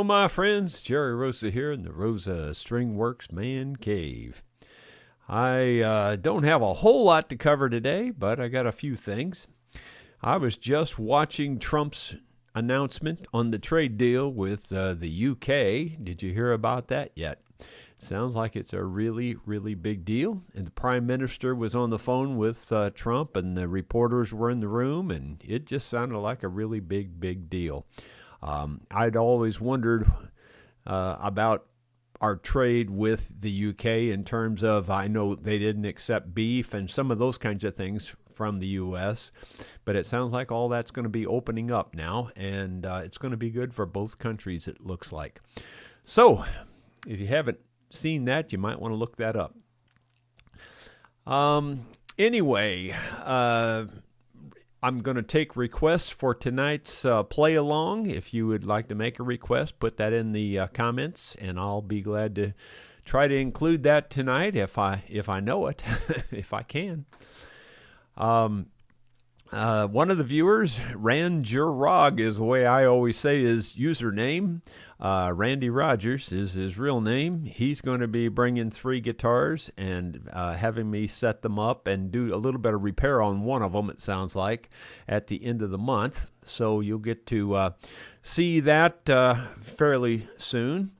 my friends. Jerry Rosa here in the Rosa Stringworks Man Cave. I don't have a whole lot to cover today, but I got a few things. I was just watching Trump's announcement on the trade deal with the UK. Did you hear about that yet? Sounds like it's a really, really big deal. And the Prime Minister was on the phone with Trump, and the reporters were in the room, and it just sounded like a really big, big deal. I'd always wondered about our trade with the UK in terms of, I know they didn't accept beef and some of those kinds of things from the U.S., but it sounds like all that's going to be opening up now, and it's going to be good for both countries, it looks like. So, if you haven't seen that, you might want to look that up. Anyway, I'm going to take requests for tonight's play along. If you would like to make a request, put that in the comments, and I'll be glad to try to include that tonight if I know it, if I can. One of the viewers, Rangerog is the way I always say his username. Randy Rogers is his real name. He's going to be bringing 3 guitars and having me set them up and do a little bit of repair on one of them, it sounds like, at the end of the month. So you'll get to see that fairly soon.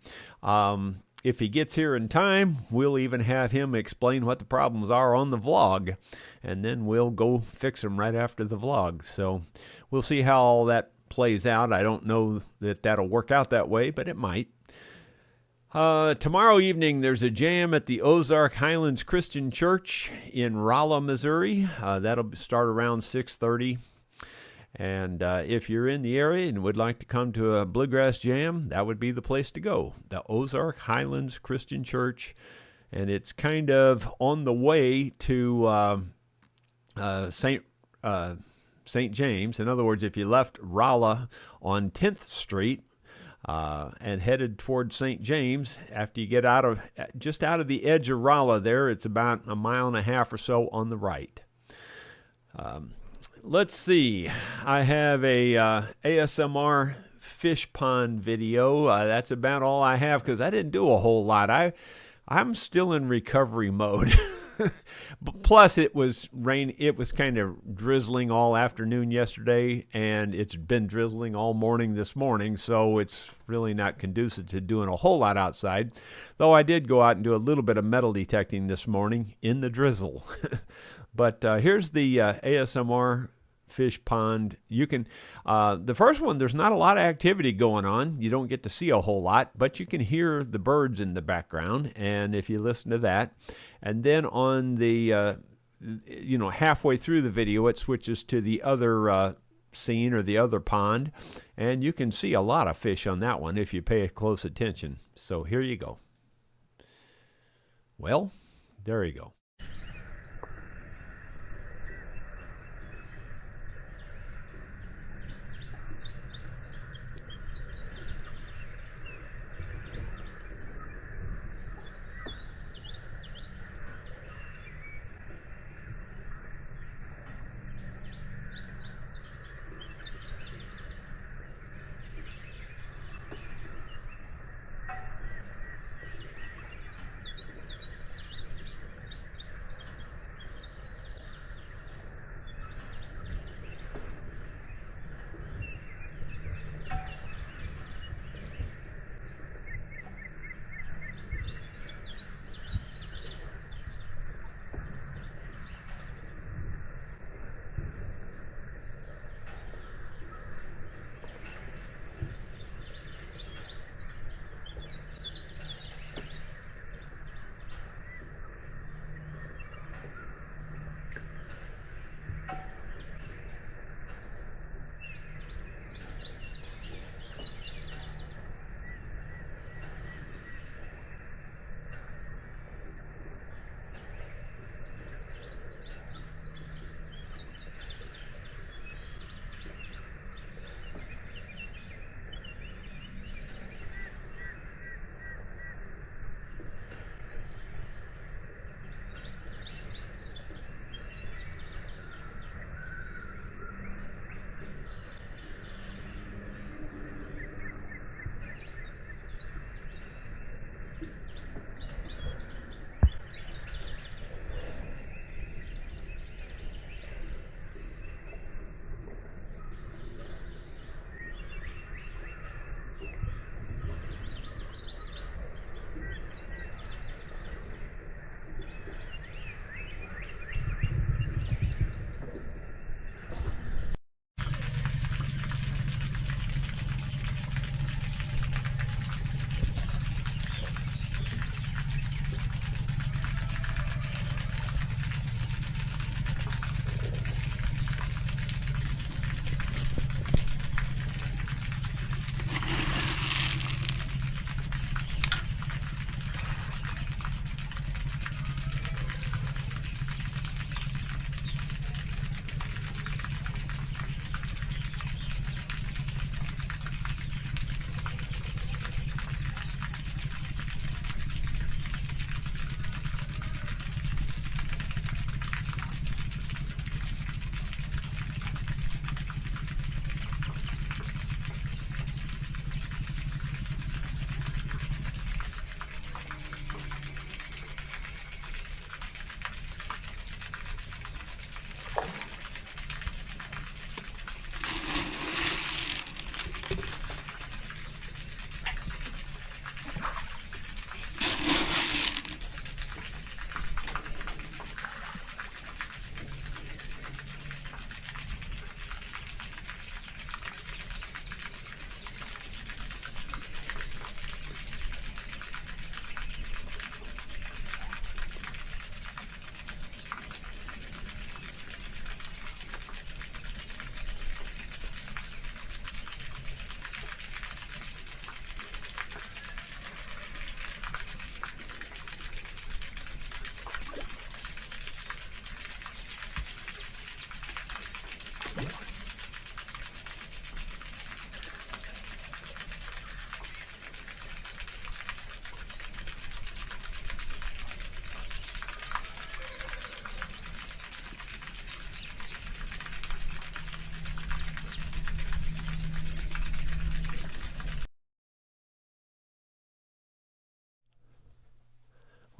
If he gets here in time, we'll even have him explain what the problems are on the vlog, and then we'll go fix them right after the vlog. So we'll see how all that plays out. I don't know that that'll work out that way, but it might. Tomorrow evening, there's a jam at the Ozark Highlands Christian Church in Rolla, Missouri. That'll start around 6:30. And if you're in the area and would like to come to a bluegrass jam, that would be the place to go. The Ozark Highlands Christian Church. And it's kind of on the way to St. James. In other words, if you left Rolla on 10th Street and headed toward St. James, after you get just out of the edge of Rolla there, it's about 1.5 miles or so on the right. Let's see. I have a ASMR fish pond video. That's about all I have because I didn't do a whole lot. I'm still in recovery mode. Plus, it was rain. It was kind of drizzling all afternoon yesterday, and it's been drizzling all morning this morning, so it's really not conducive to doing a whole lot outside. Though I did go out and do a little bit of metal detecting this morning in the drizzle. But here's the ASMR fish pond. You can, the first one, there's not a lot of activity going on. You don't get to see a whole lot, but you can hear the birds in the background. And if you listen to that, and then on the, halfway through the video, it switches to the other scene or the other pond. And you can see a lot of fish on that one if you pay close attention. So here you go. Well, there you go.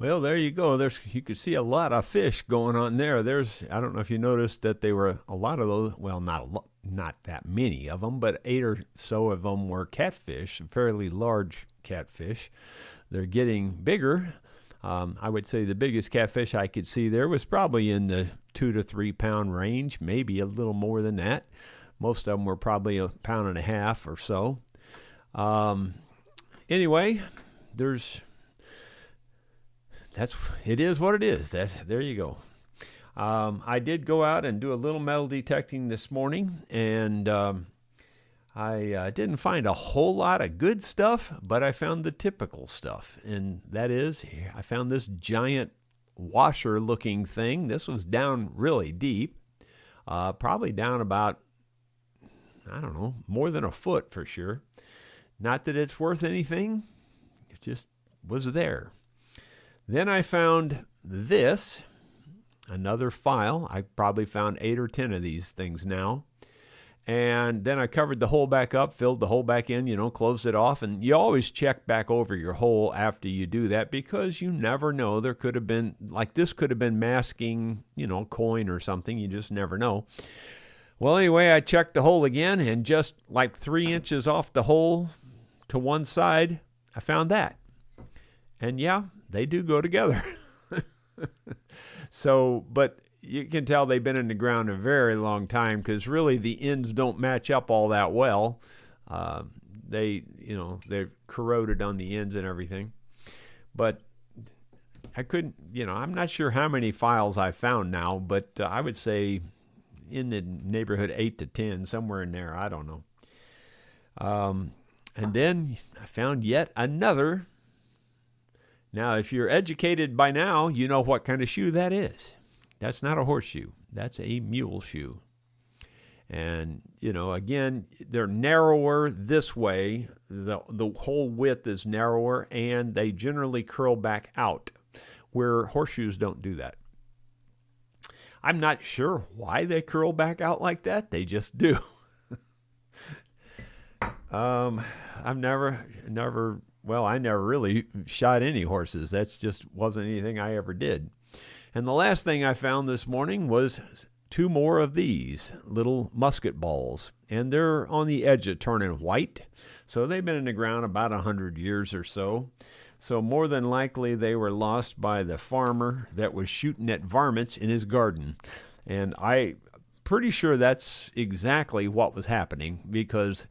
Well, there you go. You could see a lot of fish going on there. I don't know if you noticed that they were a lot of those. Well, not that many of them, but 8 or so of them were catfish, fairly large catfish. They're getting bigger. I would say the biggest catfish I could see there was probably in the 2 to 3 pound range, maybe a little more than that. Most of them were probably 1.5 pounds or so. Anyway, it is what it is. There you go. I did go out and do a little metal detecting this morning, and I didn't find a whole lot of good stuff, but I found the typical stuff, and that is, I found this giant washer-looking thing. This was down really deep, probably down about, I don't know, more than a foot for sure. Not that it's worth anything, it just was there. Then I found this, another file. I probably found 8 or 10 of these things now. And then I covered the hole back up, filled the hole back in, closed it off. And you always check back over your hole after you do that, because you never know. There could have been, like this could have been masking, coin or something. You just never know. Well, anyway, I checked the hole again, and just like 3 inches off the hole to one side, I found that. And yeah, they do go together. So, but you can tell they've been in the ground a very long time, because really the ends don't match up all that well. They're corroded on the ends and everything. But I couldn't, I'm not sure how many files I found now, but I would say in the neighborhood 8 to 10, somewhere in there. I don't know. And then I found yet another. Now, if you're educated by now, you know what kind of shoe that is. That's not a horseshoe. That's a mule shoe. And, again, they're narrower this way. The whole width is narrower, and they generally curl back out, where horseshoes don't do that. I'm not sure why they curl back out like that. They just do. I never really shot any horses. That's just wasn't anything I ever did. And the last thing I found this morning was 2 more of these little musket balls. And they're on the edge of turning white. So they've been in the ground about 100 years or so. So more than likely they were lost by the farmer that was shooting at varmints in his garden. And I'm pretty sure that's exactly what was happening, because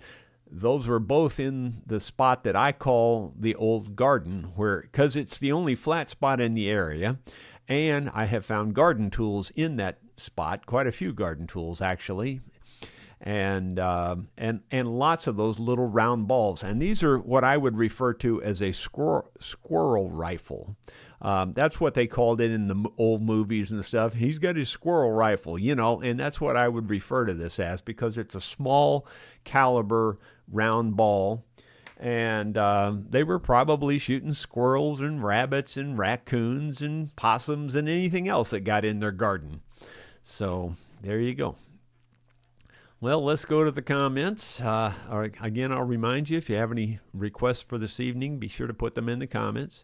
those were both in the spot that I call the old garden, because it's the only flat spot in the area. And I have found garden tools in that spot, quite a few garden tools actually, and lots of those little round balls. And these are what I would refer to as a squirrel rifle. That's what they called it in the old movies and stuff. He's got his squirrel rifle, and that's what I would refer to this as, because it's a small caliber round ball. And they were probably shooting squirrels and rabbits and raccoons and possums and anything else that got in their garden. So there you go. Well, let's go to the comments. Again, I'll remind you, if you have any requests for this evening, be sure to put them in the comments.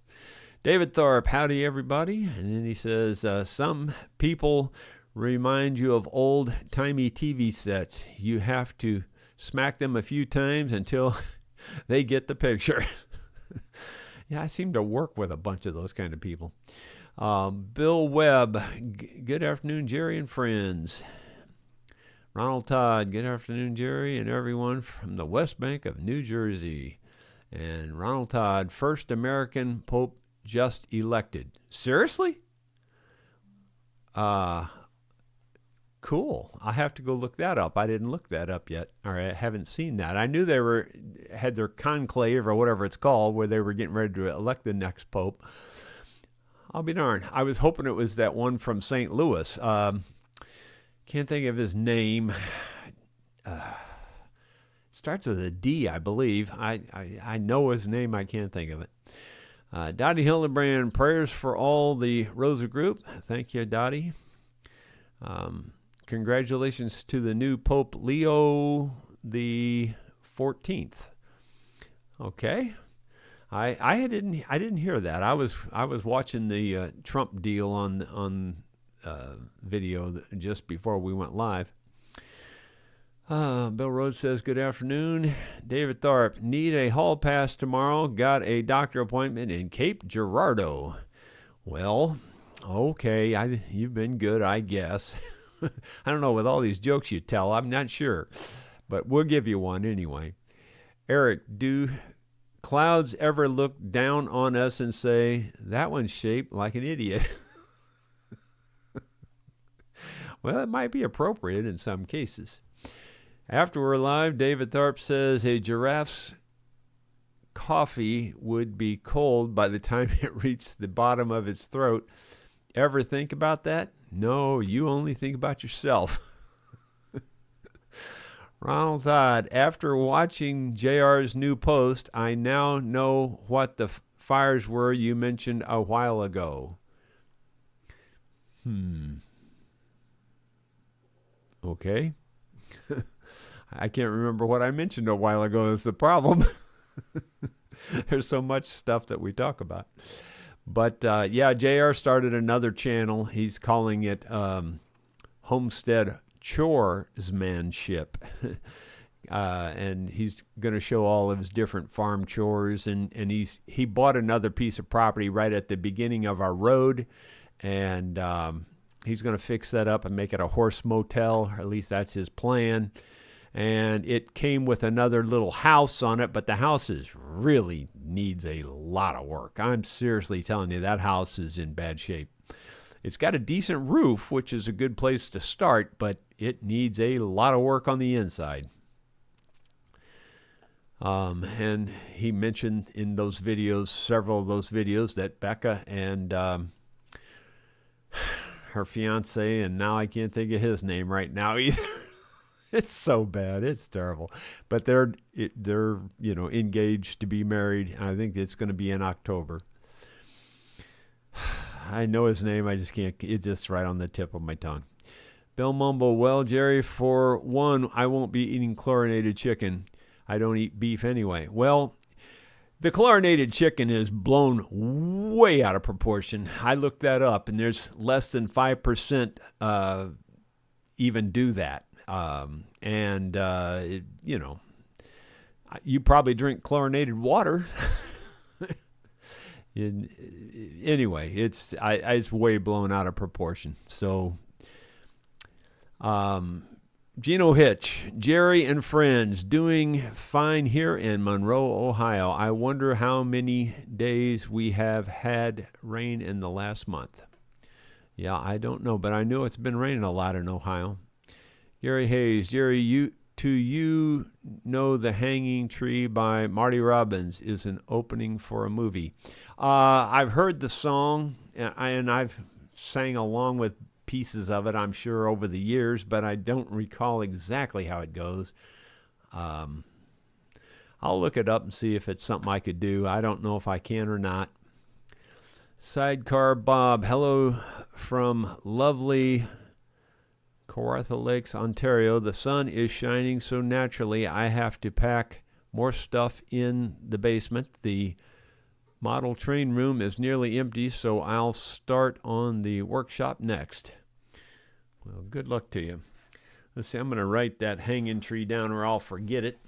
David Thorpe, howdy everybody. And then he says, some people remind you of old-timey TV sets. You have to smack them a few times until they get the picture. Yeah, I seem to work with a bunch of those kind of people. Bill Webb, good afternoon, Jerry and friends. Ronald Todd, good afternoon, Jerry and everyone from the West Bank of New Jersey. And Ronald Todd, first American Pope just elected. Seriously? Cool. I have to go look that up. I didn't look that up yet. All right, I haven't seen that. I knew they had their conclave or whatever it's called, where they were getting ready to elect the next pope. I'll be darned. I was hoping it was that one from St. Louis. Can't think of his name. Starts with a D, I believe. I know his name. I can't think of it. Dottie Hildebrand, prayers for all the Rosa group. Thank you, Dottie. Congratulations to the new Pope Leo the 14th. Okay. I didn't hear that. I was watching the Trump deal on video just before we went live. Bill Rhodes says, good afternoon. David Tharp, need a hall pass tomorrow. Got a doctor appointment in Cape Girardeau. Well, okay, you've been good, I guess. I don't know, with all these jokes you tell, I'm not sure. But we'll give you one anyway. Eric, do clouds ever look down on us and say, that one's shaped like an idiot? Well, it might be appropriate in some cases. After we're live, David Tharp says a giraffe's coffee would be cold by the time it reached the bottom of its throat. Ever think about that? No, you only think about yourself. Ronald Todd, after watching JR's new post, I now know what the fires were you mentioned a while ago. Okay. I can't remember what I mentioned a while ago is the problem. There's so much stuff that we talk about. But yeah, JR started another channel. He's calling it Homestead Choresmanship. And he's going to show all of his different farm chores. And he bought another piece of property right at the beginning of our road. And he's going to fix that up and make it a horse motel. Or at least that's his plan. And it came with another little house on it, but the house really needs a lot of work. I'm seriously telling you, that house is in bad shape. It's got a decent roof, which is a good place to start, but it needs a lot of work on the inside. And he mentioned in those videos, several of those videos, that Becca and her fiance, and now I can't think of his name right now either. It's so bad. It's terrible. But they're engaged to be married. I think it's going to be in October. I know his name. I just can't. It's just right on the tip of my tongue. Bill Mumble, well, Jerry, for one, I won't be eating chlorinated chicken. I don't eat beef anyway. Well, the chlorinated chicken is blown way out of proportion. I looked that up, and there's less than 5% even do that. You probably drink chlorinated water. Anyway, it's way blown out of proportion. So, Gino Hitch, Jerry and friends, doing fine here in Monroe, Ohio. I wonder how many days we have had rain in the last month. Yeah, I don't know, but I know it's been raining a lot in Ohio. Gary Hayes, Jerry, you know The Hanging Tree by Marty Robbins is an opening for a movie. I've heard the song, and I've sang along with pieces of it, I'm sure, over the years, but I don't recall exactly how it goes. I'll look it up and see if it's something I could do. I don't know if I can or not. Sidecar Bob, hello from lovely Kawartha Lakes, Ontario. The sun is shining so naturally I have to pack more stuff in the basement. The model train room is nearly empty, so I'll start on the workshop next. Well, good luck to you. Let's see, I'm going to write that hanging tree down or I'll forget it.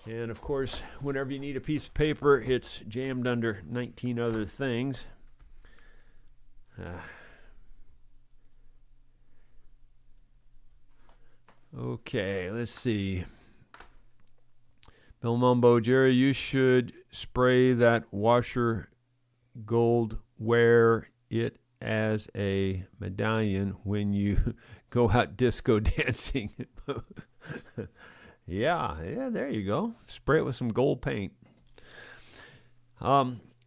And, of course, whenever you need a piece of paper, it's jammed under 19 other things. Okay, let's see. Bill Mumbo, Jerry, you should spray that washer gold. Wear it as a medallion when you go out disco dancing. Yeah, there you go. Spray it with some gold paint.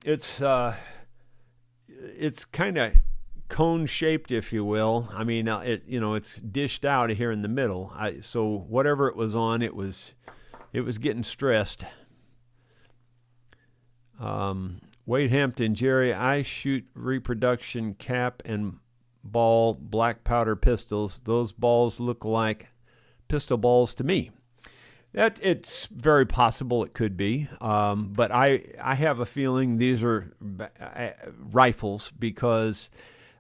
It's kind of cone-shaped, if you will. I mean, it's dished out here in the middle. So whatever it was on, it was getting stressed. Wade Hampton, Jerry, I shoot reproduction cap and ball black powder pistols. Those balls look like pistol balls to me. It's very possible it could be, but I have a feeling these are rifles because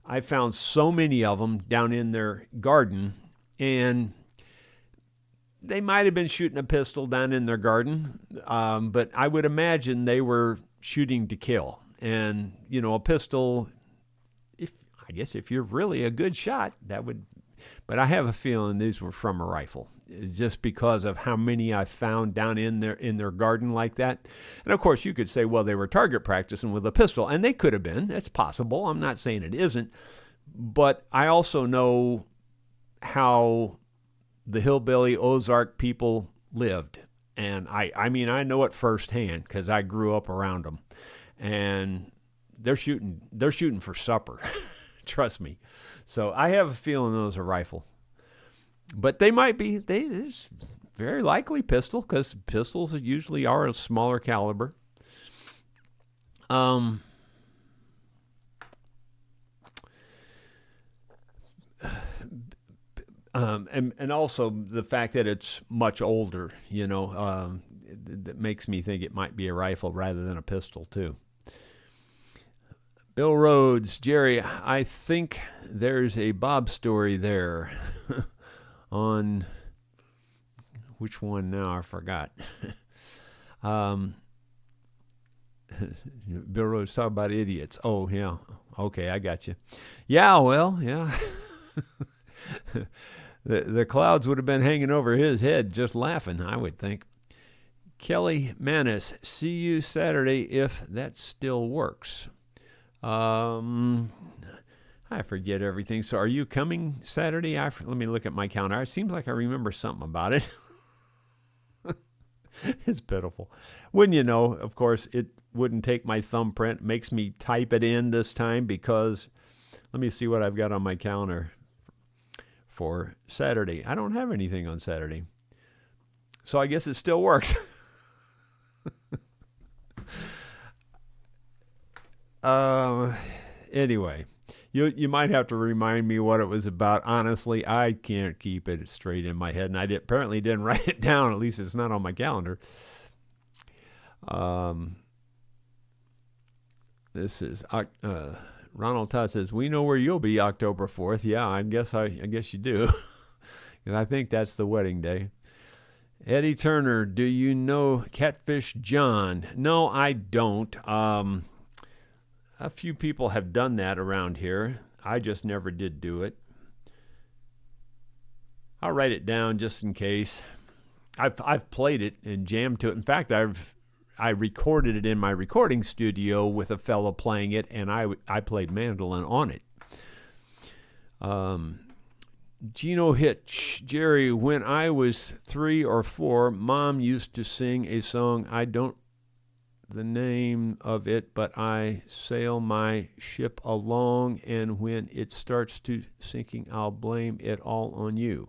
I found so many of them down in their garden, and they might have been shooting a pistol down in their garden, but I would imagine they were shooting to kill. And a pistol, if I guess if you're really a good shot, that would. But I have a feeling these were from a rifle, just because of how many I found down in their garden like that. And of course, you could say, well, they were target practicing with a pistol, and they could have been. It's possible. I'm not saying it isn't, but I also know how the hillbilly Ozark people lived, and I mean I know it firsthand because I grew up around them, and they're shooting for supper. Trust me. So I have a feeling those are rifle. But they might be. It's very likely pistol because pistols usually are a smaller caliber. And also the fact that it's much older, that makes me think it might be a rifle rather than a pistol too. Bill Rhodes, Jerry, I think there's a Bob story there on which one now? I forgot. Bill Rhodes talking about idiots. Oh, yeah. Okay, I got you. Yeah, well, yeah. The clouds would have been hanging over his head just laughing, I would think. Kelly Manis, see you Saturday if that still works. I forget everything. So are you coming Saturday? Let me look at my calendar. It seems like I remember something about it. It's pitiful. Wouldn't you know, of course, it wouldn't take my thumbprint. It makes me type it in this time because let me see what I've got on my calendar for Saturday. I don't have anything on Saturday. So I guess it still works. Anyway, you might have to remind me what it was about. Honestly, I can't keep it straight in my head, and I apparently didn't write it down. At least it's not on my calendar. This is Ronald Todd says, we know where you'll be October 4th. Yeah, I guess you do. And I think that's the wedding day. Eddie Turner, do you know Catfish John? No, I don't. A few people have done that around here. I just never did do it. I'll write it down just in case. I've played it and jammed to it. In fact, I recorded it in my recording studio with a fellow playing it, and I played mandolin on it. Gino Hitch, Jerry, when I was 3 or 4, Mom used to sing a song. I don't the name of it, but I sail my ship along, and when it starts to sinking, I'll blame it all on you.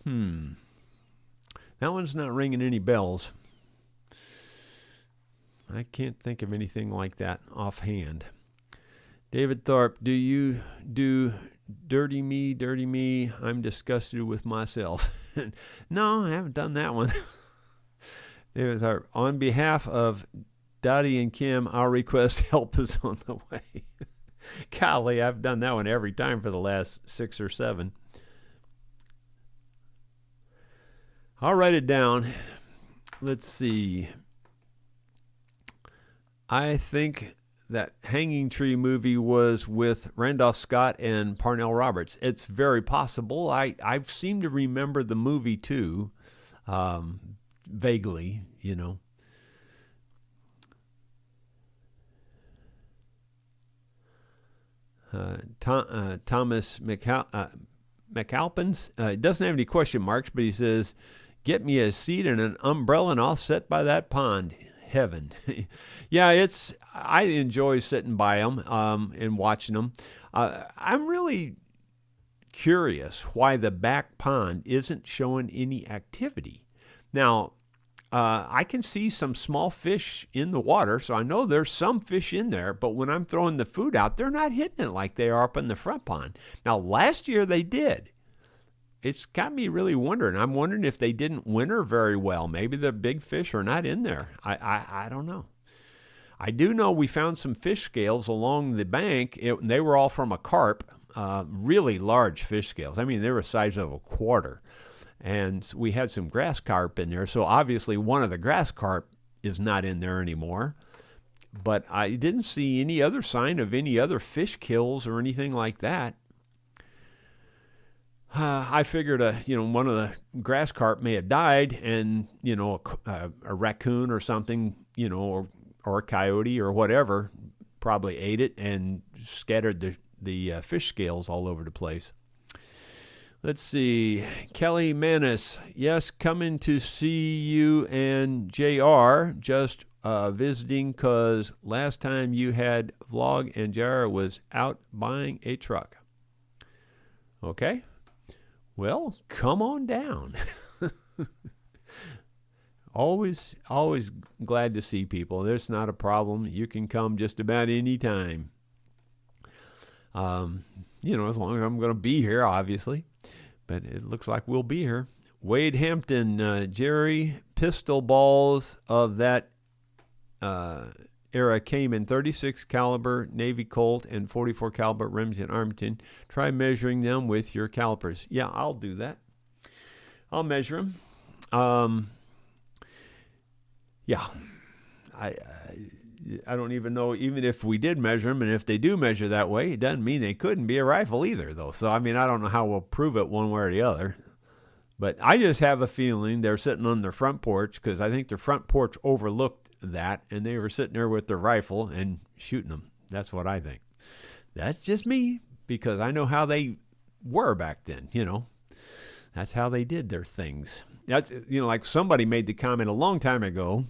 That one's not ringing any bells. I can't think of anything like that offhand. David Tharp, do you do Dirty Me, Dirty Me? I'm disgusted with myself. No, I haven't done that one. David Tharp, on behalf of Dottie and Kim, our request help is on the way. Golly, I've done that one every time for the last 6 or 7. I'll write it down. Let's see. I think that Hanging Tree movie was with Randolph Scott and Parnell Roberts. It's very possible. I seem to remember the movie too, vaguely, Thomas McAlpins, it doesn't have any question marks, but he says, get me a seat and an umbrella and I'll sit by that pond. Heaven. Yeah, I enjoy sitting by them and watching them. I'm really curious why the back pond isn't showing any activity. Now, I can see some small fish in the water, so I know there's some fish in there, but when I'm throwing the food out, they're not hitting it like they are up in the front pond. Now, last year they did. it's got me really wondering. I'm wondering if they didn't winter very well. Maybe the big fish are not in there. I don't know. I do know we found some fish scales along the bank. They were all from a carp, really large fish scales. I mean, they were the size of a quarter. And we had some grass carp in there. So obviously one of the grass carp is not in there anymore. But I didn't see any other sign of any other fish kills or anything like that. I figured, one of the grass carp may have died, and a raccoon or something, or a coyote or whatever, probably ate it and scattered the fish scales all over the place. Let's see, Kelly Manis, yes, coming to see you and JR, just visiting because last time you had vlog and JR was out buying a truck. Okay. Well, come on down. always glad to see people. There's not a problem. You can come just about any time. As long as I'm going to be here, obviously. But it looks like we'll be here. Wade Hampton, Jerry, pistol balls of that era came in 36 caliber Navy Colt and 44 caliber Remington Armington. Try measuring them with your calipers. Yeah, I'll do that. I'll measure them. Yeah, I don't even know, even if we did measure them, and if they do measure that way, it doesn't mean they couldn't be a rifle either, though. So, I mean, I don't know how we'll prove it one way or the other. But I just have a feeling they're sitting on their front porch, because I think their front porch overlooked that, and they were sitting there with their rifle and shooting them. That's what I think. That's just me, because I know how they were back then, That's how they did their things. That's, like somebody made the comment a long time ago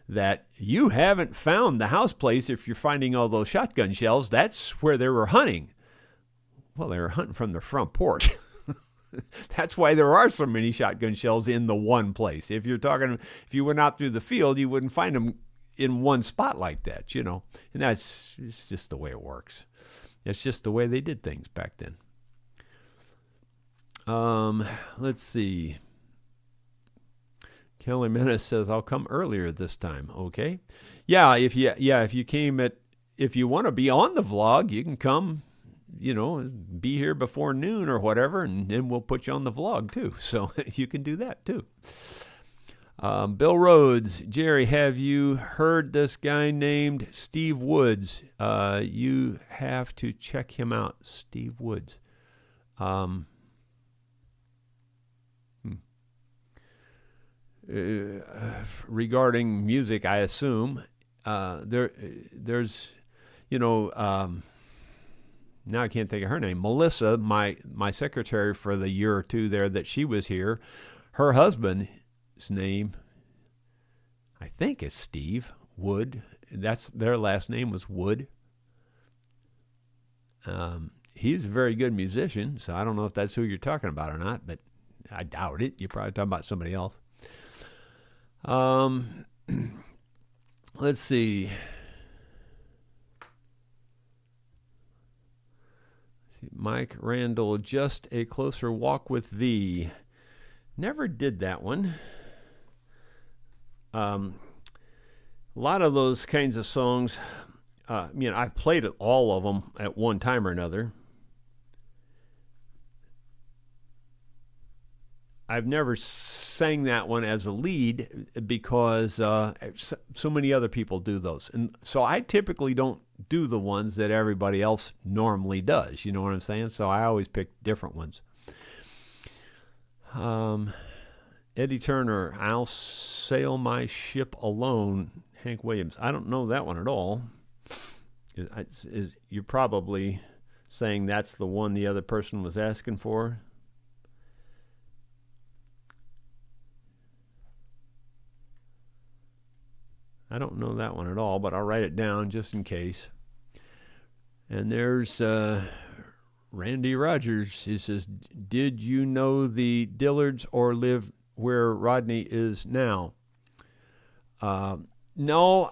that you haven't found the house place if you're finding all those shotgun shells. That's where they were hunting. Well, they were hunting from the front porch. That's why there are so many shotgun shells in the one place. If you went out through the field, you wouldn't find them in one spot like that, And it's just the way it works. It's just the way they did things back then. Let's see. Kelly Menace says, I'll come earlier this time. Okay. Yeah, if you want to be on the vlog, you can come, be here before noon or whatever, and then we'll put you on the vlog too. So you can do that too. Bill Rhodes, Jerry, have you heard this guy named Steve Woods? You have to check him out, Steve Woods. Regarding music, I assume there's, now I can't think of her name. Melissa, my secretary for the year or two there that she was here, her husband's name, I think, is Steve Wood. That's their last name was Wood. He's a very good musician, so I don't know if that's who you're talking about or not, but I doubt it. You're probably talking about somebody else. Let's see. Mike Randall, just a closer walk with thee. Never did that one. A lot of those kinds of songs, I've played all of them at one time or another. I've never sang that one as a lead because so many other people do those. And so I typically don't do the ones that everybody else normally does. You know what I'm saying? So I always pick different ones. Eddie Turner, I'll sail my ship alone. Hank Williams. I don't know that one at all. You're probably saying that's the one the other person was asking for. I don't know that one at all, but I'll write it down just in case. And there's Randy Rogers. He says, did you know the Dillards or live where Rodney is now? No,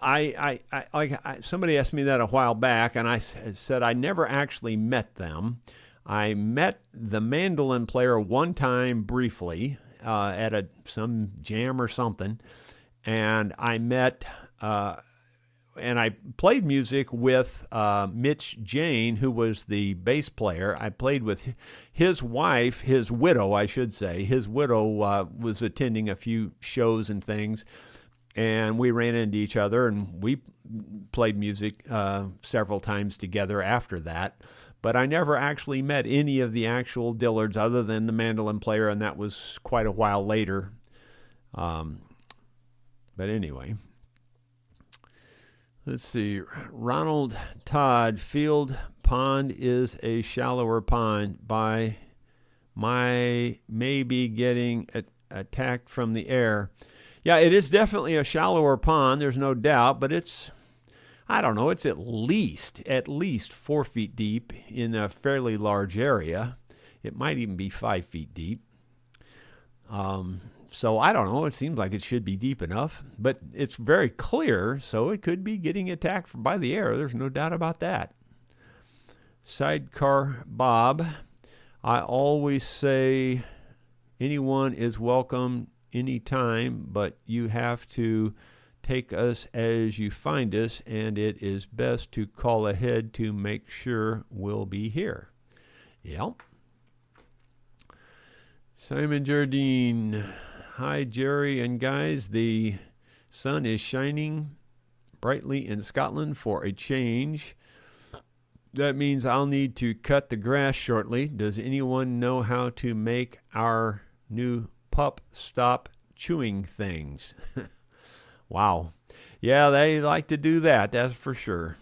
somebody asked me that a while back, and I said I never actually met them. I met the mandolin player one time briefly at some jam or something, and and I played music with Mitch Jane, who was the bass player. I played with his wife, his widow, I should say. His widow was attending a few shows and things, and we ran into each other, and we played music several times together after that. But I never actually met any of the actual Dillards other than the mandolin player, and that was quite a while later. But anyway. Let's see. Ronald Todd, Field Pond is a shallower pond. By my maybe getting attacked from the air. Yeah, it is definitely a shallower pond, there's no doubt, but it's, I don't know, it's at least 4 feet deep in a fairly large area. It might even be 5 feet deep. So I don't know. It seems like it should be deep enough, but it's very clear, so it could be getting attacked by the air. There's no doubt about that. Sidecar Bob, I always say anyone is welcome anytime, but you have to take us as you find us, and it is best to call ahead to make sure we'll be here. Yep. Simon Jardine. Hi, Jerry and guys. The sun is shining brightly in Scotland for a change. That means I'll need to cut the grass shortly. Does anyone know how to make our new pup stop chewing things? Wow. Yeah, they like to do that, that's for sure.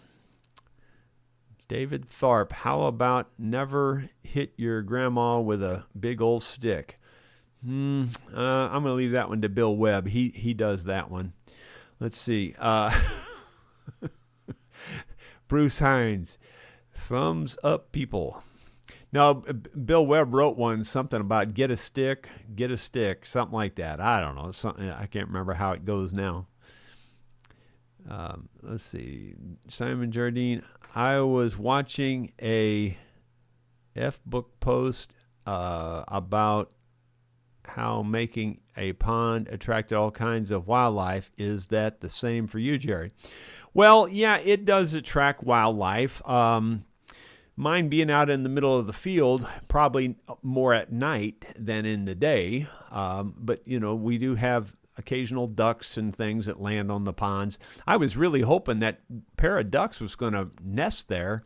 David Tharp, how about never hit your grandma with a big old stick? I'm going to leave that one to Bill Webb. He does that one. Let's see. Bruce Hines, thumbs up, people. No, Bill Webb wrote one, something about get a stick, something like that. I don't know. I can't remember how it goes now. Let's see. Simon Jardine, I was watching a F-book post about how making a pond attracted all kinds of wildlife. Is that the same for you, Jerry? Well, yeah, it does attract wildlife. Mine being out in the middle of the field, probably more at night than in the day. But, you know, we do have occasional ducks and things that land on the ponds. I was really hoping that pair of ducks was going to nest there,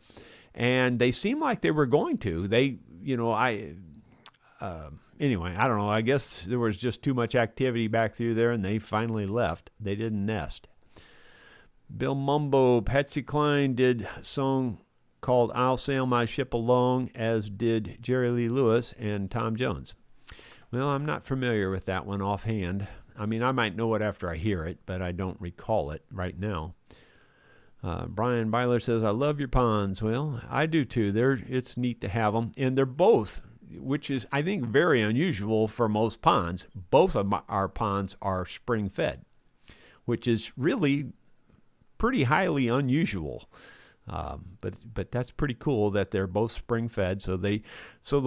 and they seemed like they were going to. They, you know, anyway, I don't know. I guess there was just too much activity back through there, and they finally left. They didn't nest. Bill Mumbo, Patsy Cline did a song called I'll Sail My Ship Alone, as did Jerry Lee Lewis and Tom Jones. Well, I'm not familiar with that one offhand. I mean, I might know it after I hear it, but I don't recall it right now. Brian Byler says, I love your ponds. Well, I do too. It's neat to have them. And they're both, which is, I think, very unusual for most ponds. Both of our ponds are spring-fed, which is really pretty highly unusual. But that's pretty cool that they're both spring-fed. So the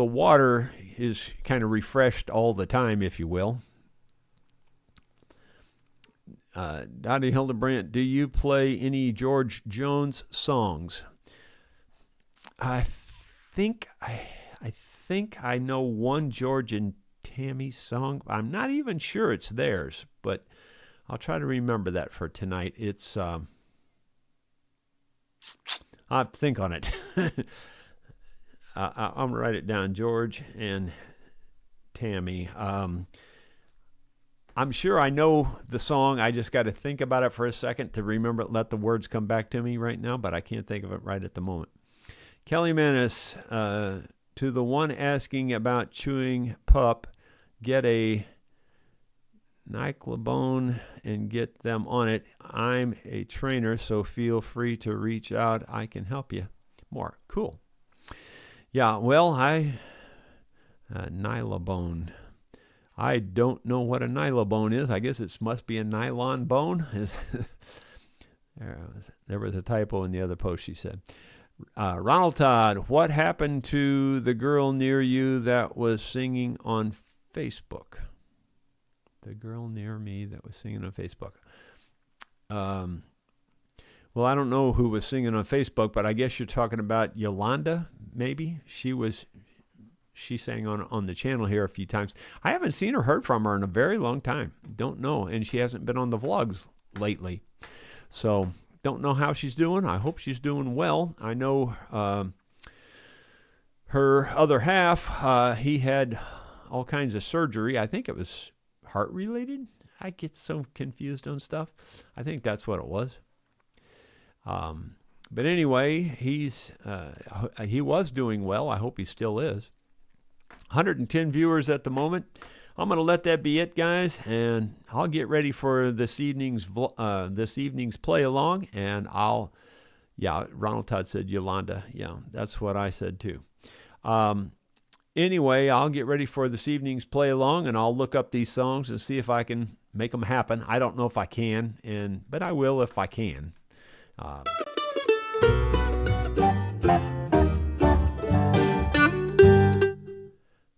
water is kind of refreshed all the time, if you will. Dottie Hildebrandt, do you play any George Jones songs? I think I know one George and Tammy song. I'm not even sure it's theirs, but I'll try to remember that for tonight. It's I'll have to think on it. I'm going to write it down, George and Tammy. I'm sure I know the song. I just got to think about it for a second to remember it, let the words come back to me right now, but I can't think of it right at the moment. Kelly Manis, to the one asking about chewing pup, get a Nyclabone and get them on it. I'm a trainer, so feel free to reach out. I can help you more. Cool. Yeah, well, Nylabone. I don't know what a nylabone is. I guess it must be a nylon bone. There was a typo in the other post, she said. Ronald Todd, what happened to the girl near you that was singing on Facebook? The girl near me that was singing on Facebook. Well, I don't know who was singing on Facebook, but I guess you're talking about Yolanda, maybe. She sang on the channel here a few times. I haven't seen or heard from her in a very long time. Don't know. And she hasn't been on the vlogs lately. So don't know how she's doing. I hope she's doing well. I know her other half, he had all kinds of surgery. I think it was heart related. I get so confused on stuff. I think that's what it was. But anyway, he was doing well. I hope he still is. 110 viewers at the moment. I'm going to let that be it, guys, and I'll get ready for this evening's play along, and Ronald Todd said Yolanda. Yeah, that's what I said too. Anyway, I'll get ready for this evening's play along, and I'll look up these songs and see if I can make them happen. I don't know if I can, but I will if I can.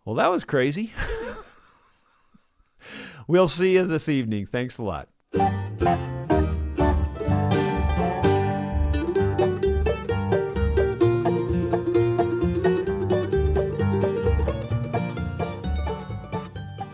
Well, that was crazy. We'll see you this evening. Thanks a lot.